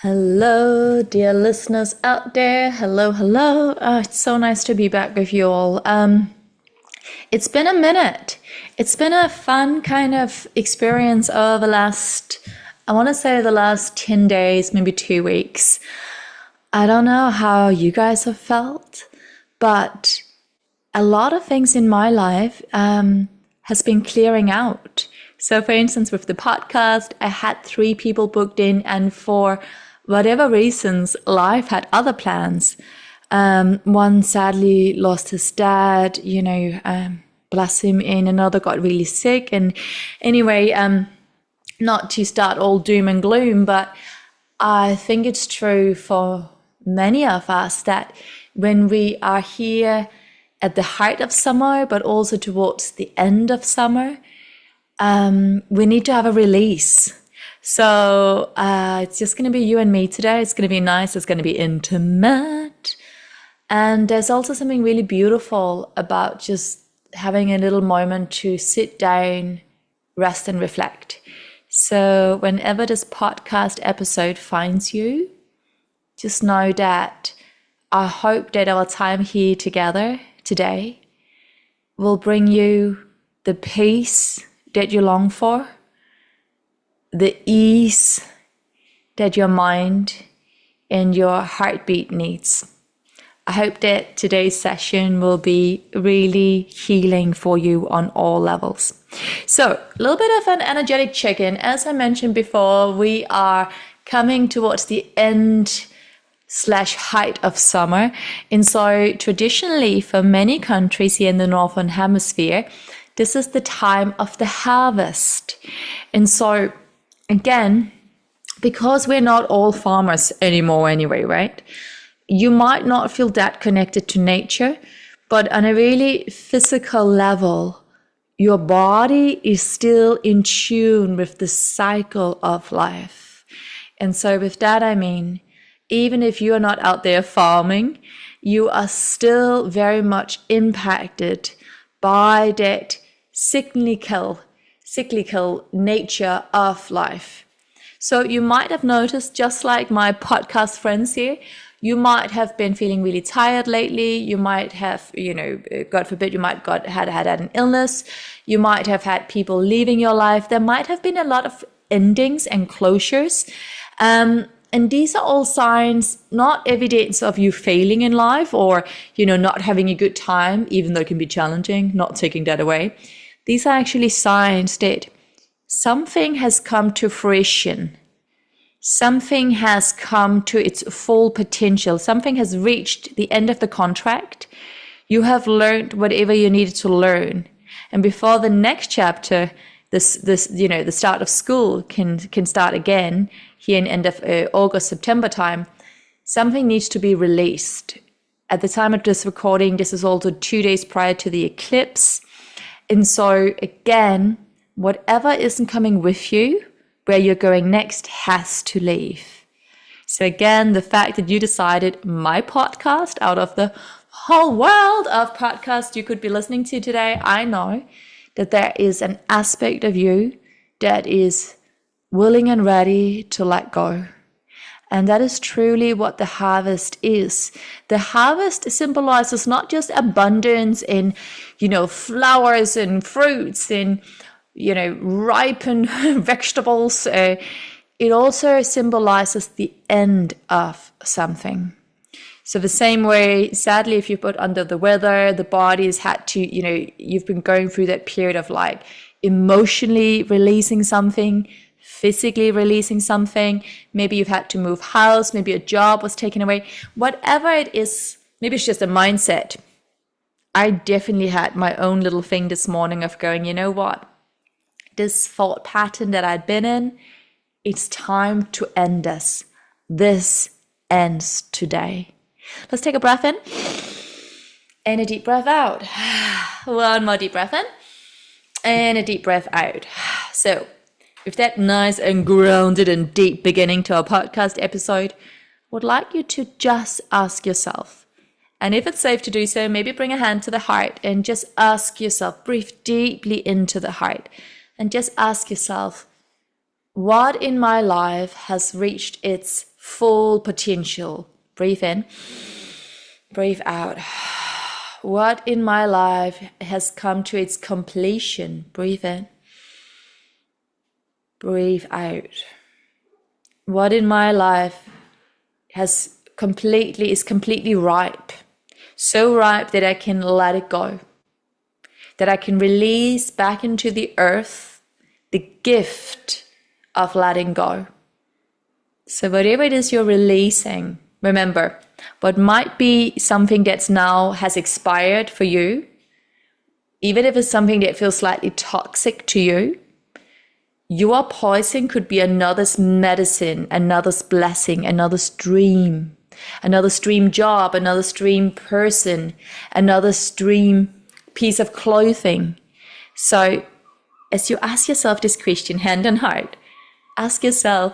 Hello, dear listeners out there. Hello, hello. It's so nice to be back with you all. It's been a minute. It's been a fun kind of experience over I want to say the last 10 days, maybe 2 weeks. I don't know how you guys have felt, but a lot of things in my life has been clearing out. So for instance, with the podcast, I had 3 people booked in, and for whatever reasons, life had other plans. One sadly lost his dad, bless him, and another got really sick. And anyway, not to start all doom and gloom, but I think it's true for many of us that when we are here at the height of summer, but also towards the end of summer, we need to have a release. So it's just going to be you and me today. It's going to be nice. It's going to be intimate. And there's also something really beautiful about just having a little moment to sit down, rest and reflect. So whenever this podcast episode finds you, just know that I hope that our time here together today will bring you the peace that you long for, the ease that your mind and your heartbeat needs. I hope that today's session will be really healing for you on all levels. So, a little bit of an energetic check-in. As I mentioned before, we are coming towards the end / height of summer. And so traditionally for many countries here in the Northern Hemisphere, this is the time of the harvest. And so again, because we're not all farmers anymore anyway, right? You might not feel that connected to nature, but on a really physical level, your body is still in tune with the cycle of life. And so with that, I mean, even if you are not out there farming, you are still very much impacted by that cyclical nature of life. So you might have noticed, just like my podcast friends here, you might have been feeling really tired lately. You might have, God forbid, you might had an illness. You might have had people leaving your life. There might have been a lot of endings and closures. And these are all signs, not evidence of you failing in life or, not having a good time, even though it can be challenging, not taking that away. These are actually signs that something has come to fruition. Something has come to its full potential. Something has reached the end of the contract. You have learned whatever you needed to learn. And before the next chapter, the start of school can start again here in end of August, September time, something needs to be released. At the time of this recording, this is also 2 days prior to the eclipse. And so again, whatever isn't coming with you, where you're going next, has to leave. So again, the fact that you decided my podcast out of the whole world of podcasts you could be listening to today, I know that there is an aspect of you that is willing and ready to let go. And that is truly what the harvest is. The harvest symbolizes not just abundance in, flowers and fruits and, ripened vegetables. It also symbolizes the end of something. So the same way, sadly, if you've been under the weather, the body's had to, you've been going through that period of like emotionally releasing something, physically releasing something. Maybe you've had to move house, maybe a job was taken away. Whatever it is, maybe it's just a mindset. I definitely had my own little thing this morning of going, you know what? This thought pattern that I'd been in, it's time to end this. This ends today. Let's take a breath in and a deep breath out. One more deep breath in and a deep breath out. So with that nice and grounded and deep beginning to our podcast episode, I would like you to just ask yourself, and if it's safe to do so, maybe bring a hand to the heart and just ask yourself, breathe deeply into the heart and just ask yourself, what in my life has reached its full potential. Breathe in, breathe out. What in my life has come to its completion? Breathe in, breathe out. What in my life is completely ripe, so ripe that I can let it go, that I can release back into the earth the gift of letting go. So whatever it is you're releasing, remember, what might be something that's now has expired for you, even if it's something that feels slightly toxic to you, your poison could be another's medicine, another's blessing, another's dream job, another's dream person, another's dream piece of clothing. So as you ask yourself this question, hand on heart, ask yourself,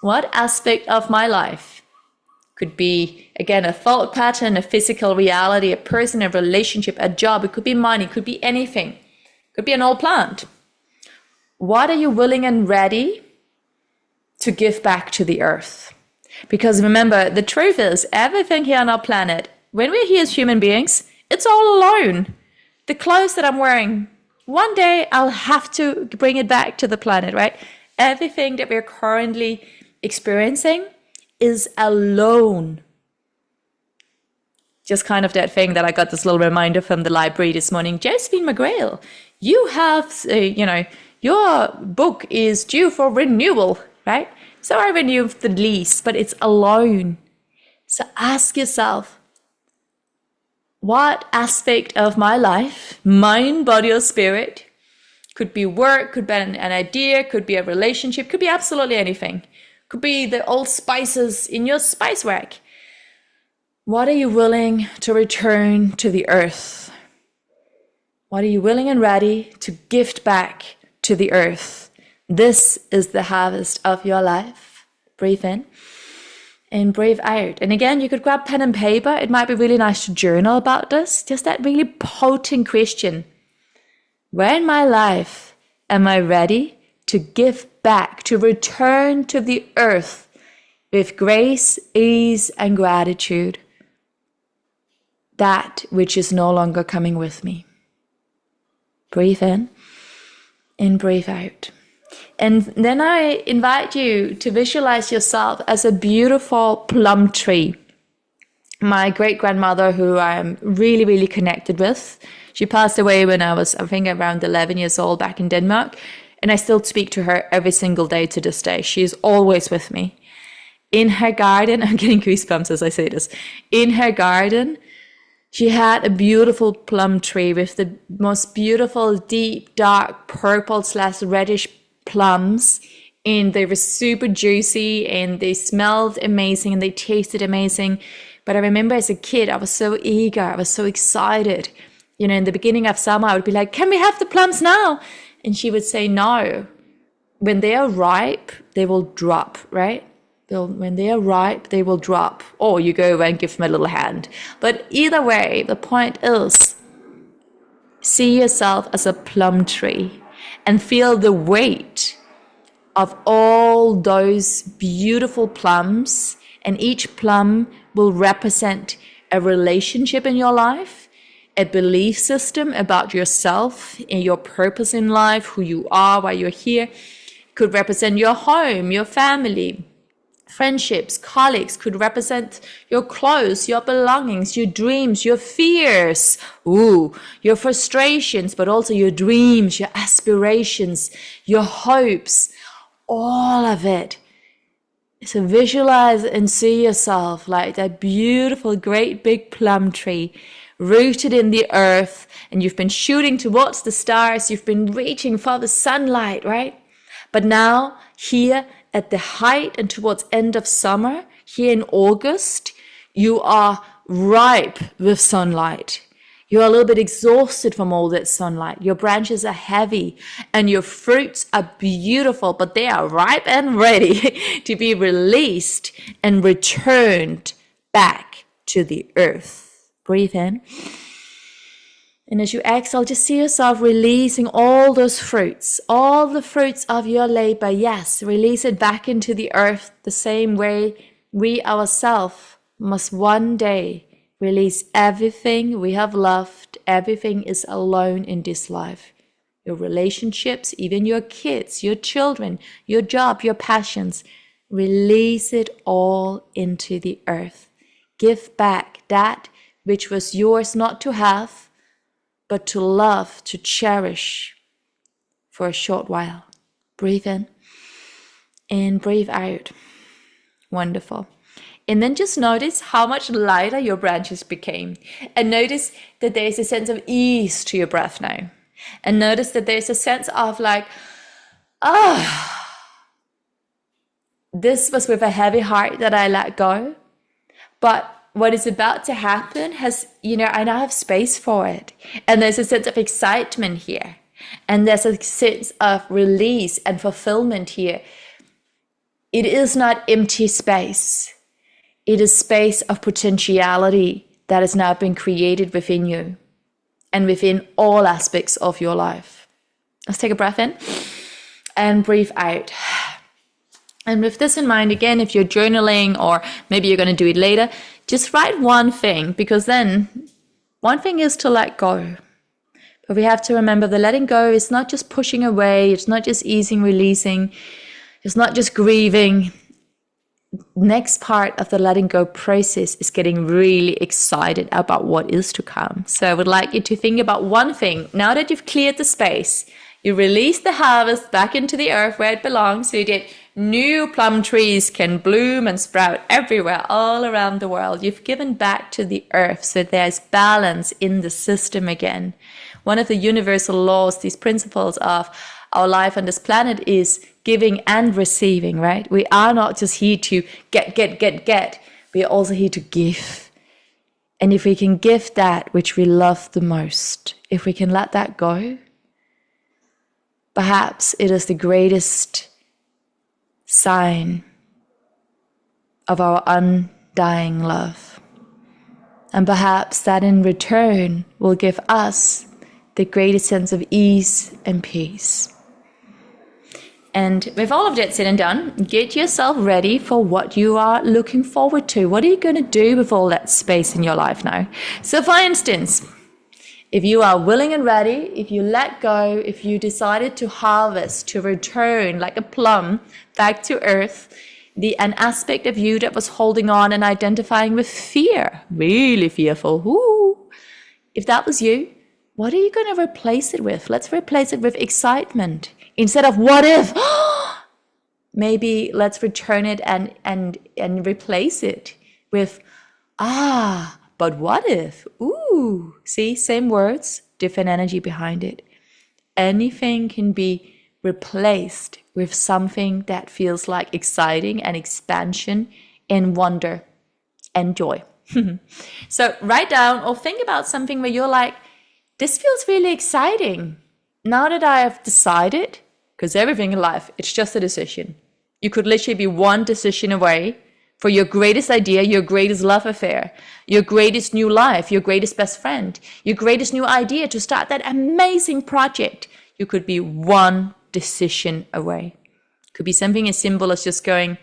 what aspect of my life could be, again, a thought pattern, a physical reality, a person, a relationship, a job, it could be money, it could be anything, it could be an old plant. What are you willing and ready to give back to the earth? Because remember, the truth is, everything here on our planet, when we're here as human beings, it's all alone. The clothes that I'm wearing, one day I'll have to bring it back to the planet, right? Everything that we're currently experiencing is alone. Just kind of that thing that I got this little reminder from the library this morning. Josephine McGrail, you have, your book is due for renewal, right? So I renewed the lease, but it's alone. So ask yourself, what aspect of my life, mind, body, or spirit, could be work, could be an idea, could be a relationship, could be absolutely anything. Could be the old spices in your spice rack. What are you willing to return to the earth? What are you willing and ready to gift back to the earth? This is the harvest of your life. Breathe in and breathe out. And again, you could grab pen and paper. It might be really nice to journal about this. Just that really potent question. Where in my life am I ready to give back, to return to the earth with grace, ease, and gratitude? That which is no longer coming with me. Breathe in and breathe out. And then I invite you to visualize yourself as a beautiful plum tree. My great-grandmother, who I'm really, really connected with, she passed away when I was, I think, around 11 years old back in Denmark. And I still speak to her every single day to this day. She is always with me. In her garden, I'm getting goosebumps as I say this. In her garden, she had a beautiful plum tree with the most beautiful, deep, dark purple/reddish plums. And they were super juicy and they smelled amazing and they tasted amazing. But I remember as a kid, I was so eager. I was so excited. You know, in the beginning of summer, I would be like, can we have the plums now? And she would say, no. When they are ripe, they will drop, right? When they are ripe, they will drop. Or you go and give them a little hand. But either way, the point is, see yourself as a plum tree and feel the weight of all those beautiful plums. And each plum will represent a relationship in your life, a belief system about yourself and your purpose in life, who you are, why you're here. It could represent your home, your family, friendships, colleagues. Could represent your clothes, your belongings, your dreams, your fears, your frustrations, but also your dreams, your aspirations, your hopes, all of it. So visualize and see yourself like that beautiful, great big plum tree rooted in the earth, and you've been shooting towards the stars, you've been reaching for the sunlight, right? But now here at the height and towards end of summer, here in August, you are ripe with sunlight. You're a little bit exhausted from all that sunlight. Your branches are heavy and your fruits are beautiful, but they are ripe and ready to be released and returned back to the earth. Breathe in. And as you exhale, just see yourself releasing all those fruits, all the fruits of your labor. Yes, release it back into the earth the same way we ourselves must one day release everything we have loved. Everything is alone in this life. Your relationships, even your kids, your children, your job, your passions. Release it all into the earth. Give back that which was yours not to have, but to love, to cherish for a short while. Breathe in and breathe out. Wonderful. And then just notice how much lighter your branches became. And notice that there's a sense of ease to your breath now. And notice that there's a sense of like, this was with a heavy heart that I let go. But what is about to happen has, I now have space for it. And there's a sense of excitement here. And there's a sense of release and fulfillment here. It is not empty space. It is space of potentiality that has now been created within you and within all aspects of your life. Let's take a breath in and breathe out. And with this in mind, again, if you're journaling or maybe you're going to do it later, just write one thing, because then one thing is to let go. But we have to remember the letting go is not just pushing away. It's not just easing, releasing. It's not just grieving. Next part of the letting go process is getting really excited about what is to come. So I would like you to think about one thing. Now that you've cleared the space, you release the harvest back into the earth where it belongs, so that new plum trees can bloom and sprout everywhere, all around the world. You've given back to the earth, so there's balance in the system again. One of the universal laws, these principles of our life on this planet, is giving and receiving, right? We are not just here to get. We are also here to give. And if we can give that which we love the most, if we can let that go, perhaps it is the greatest sign of our undying love. And perhaps that in return will give us the greatest sense of ease and peace. And with all of that said and done, get yourself ready for what you are looking forward to. What are you going to do with all that space in your life now? So for instance, if you are willing and ready, if you let go, if you decided to harvest, to return like a plum back to earth, an aspect of you that was holding on and identifying with fear, really fearful. Ooh. If that was you, what are you going to replace it with? Let's replace it with excitement. Instead of what if, maybe let's return it and replace it with, but what if? Ooh, see, same words, different energy behind it. Anything can be replaced with something that feels like exciting and expansion and wonder and joy. So write down or think about something where you're like, this feels really exciting. Now that I have decided, because everything in life, it's just a decision. You could literally be one decision away for your greatest idea, your greatest love affair, your greatest new life, your greatest best friend, your greatest new idea to start that amazing project. You could be one decision away. Could be something as simple as just going,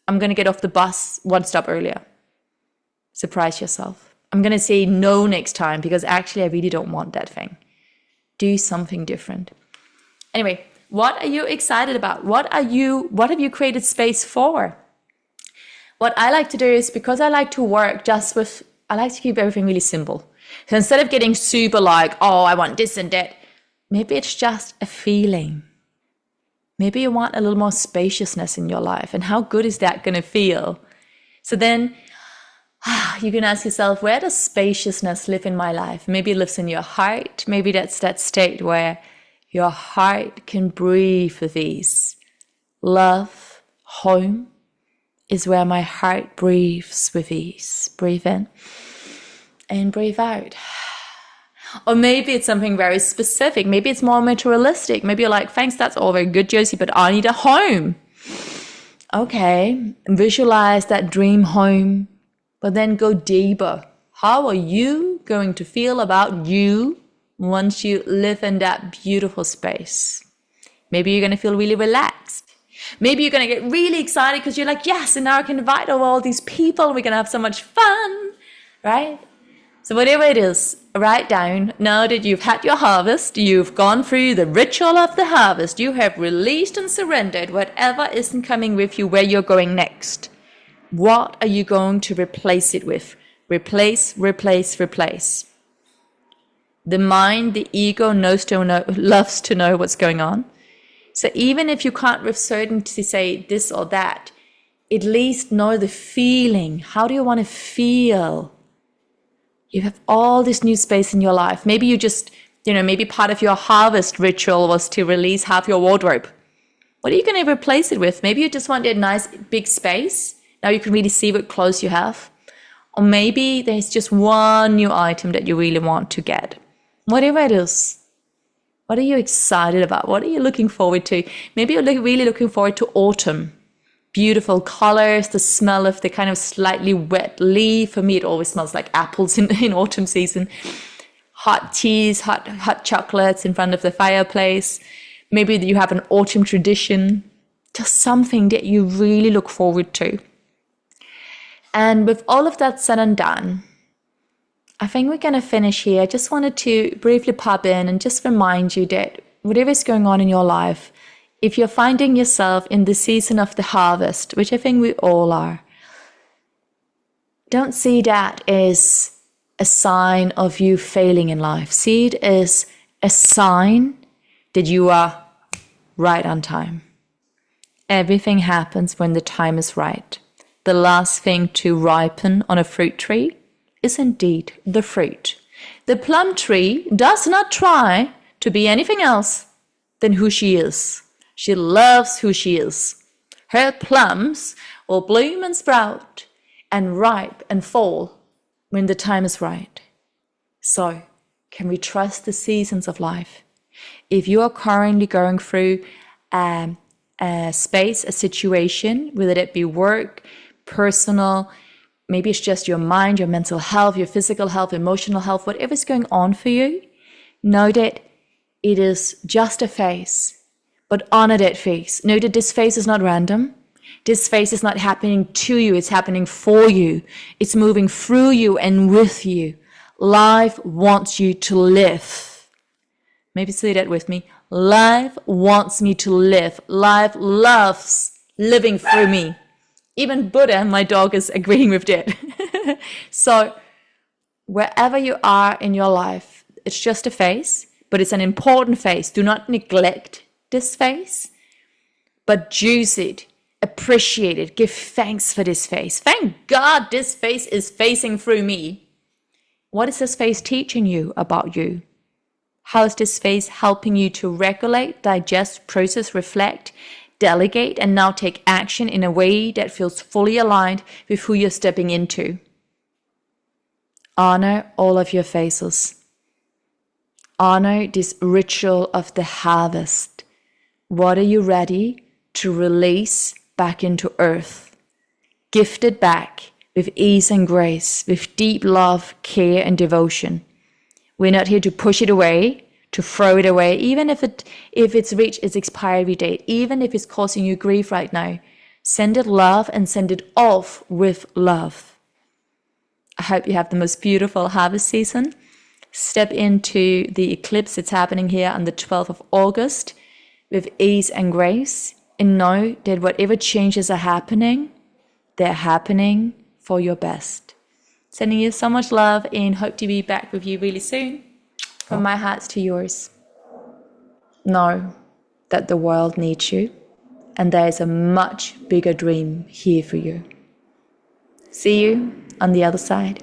I'm going to get off the bus one stop earlier. Surprise yourself. I'm going to say no next time because actually I really don't want that thing. Do something different. Anyway, what are you excited about? What have you created space for? What I like to do is, because I like to work I like to keep everything really simple. So instead of getting super like, oh, I want this and that, maybe it's just a feeling. Maybe you want a little more spaciousness in your life. And how good is that going to feel? So then you can ask yourself, where does spaciousness live in my life? Maybe it lives in your heart. Maybe that's that state where your heart can breathe with ease. Love, home, is where my heart breathes with ease. Breathe in and breathe out. Or maybe it's something very specific. Maybe it's more materialistic. Maybe you're like, thanks, that's all very good, Josie, but I need a home. Okay, visualize that dream home, but then go deeper. How are you going to feel about you once you live in that beautiful space? Maybe you're going to feel really relaxed. Maybe you're going to get really excited because you're like, yes, and now I can invite all these people and we're going to have so much fun, right? So whatever it is, write down, now that you've had your harvest, you've gone through the ritual of the harvest, you have released and surrendered whatever isn't coming with you where you're going next. What are you going to replace it with? Replace, replace, replace. The mind, the ego loves to know what's going on. So even if you can't with certainty say this or that, at least know the feeling. How do you want to feel? You have all this new space in your life. Maybe you just, maybe part of your harvest ritual was to release half your wardrobe. What are you going to replace it with? Maybe you just want a nice big space. Now you can really see what clothes you have. Or maybe there's just one new item that you really want to get. Whatever it is. What are you excited about? What are you looking forward to? Maybe you're really looking forward to autumn. Beautiful colors, the smell of the kind of slightly wet leaf. For me, it always smells like apples in autumn season. Hot teas, hot chocolates in front of the fireplace. Maybe you have an autumn tradition. Just something that you really look forward to. And with all of that said and done, I think we're going to finish here. I just wanted to briefly pop in and just remind you that whatever's going on in your life, if you're finding yourself in the season of the harvest, which I think we all are, don't see that as a sign of you failing in life. See it as a sign that you are right on time. Everything happens when the time is right. The last thing to ripen on a fruit tree is indeed the fruit. The plum tree does not try to be anything else than who she is. She loves who she is. Her plums will bloom and sprout and ripe and fall when the time is right. So, can we trust the seasons of life? If you are currently going through a space, a situation, whether it be work, personal, maybe it's just your mind, your mental health, your physical health, emotional health, whatever's going on for you, know that it is just a phase. But honor that phase. Know that this phase is not random. This phase is not happening to you. It's happening for you. It's moving through you and with you. Life wants you to live. Maybe say that with me. Life wants me to live. Life loves living through me. Even Buddha, my dog, is agreeing with that. So wherever you are in your life, it's just a phase, but it's an important phase. Do not neglect this phase, but juice it, appreciate it, give thanks for this phase. Thank God this phase is facing through me. What is this phase teaching you about you? How is this phase helping you to regulate, digest, process, reflect, delegate, and now take action in a way that feels fully aligned with who you're stepping into? Honor all of your phases. Honor this ritual of the harvest. What are you ready to release back into earth? Gifted back with ease and grace, with deep love, care, and devotion. We're not here to push it away, to throw it away, even if it's reached its expiry date, even if it's causing you grief right now. Send it love and send it off with love. I hope you have the most beautiful harvest season. Step into the eclipse. It's happening here on the 12th of August with ease and grace, and know that whatever changes are happening, they're happening for your best. Sending you so much love and hope to be back with you really soon. From my heart to yours. Know that the world needs you and there is a much bigger dream here for you. See you on the other side.